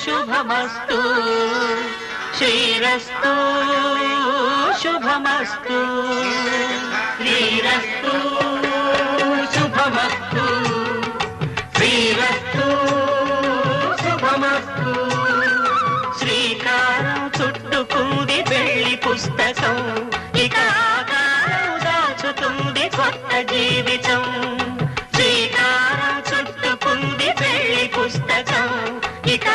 శుభమస్తు శ్రీరస్తు శుభమస్తు శ్రీరస్తు శుభమస్తు శ్రీరస్తు శుభమస్తు శ్రీకారం చుట్టుకుంది పెళ్లి పుస్తకం ఇక ఆకారం దాచుతుంది కొత్త జీవితం శ్రీకారం చుట్టుకుంది పెళ్లి పుస్తకం ఇక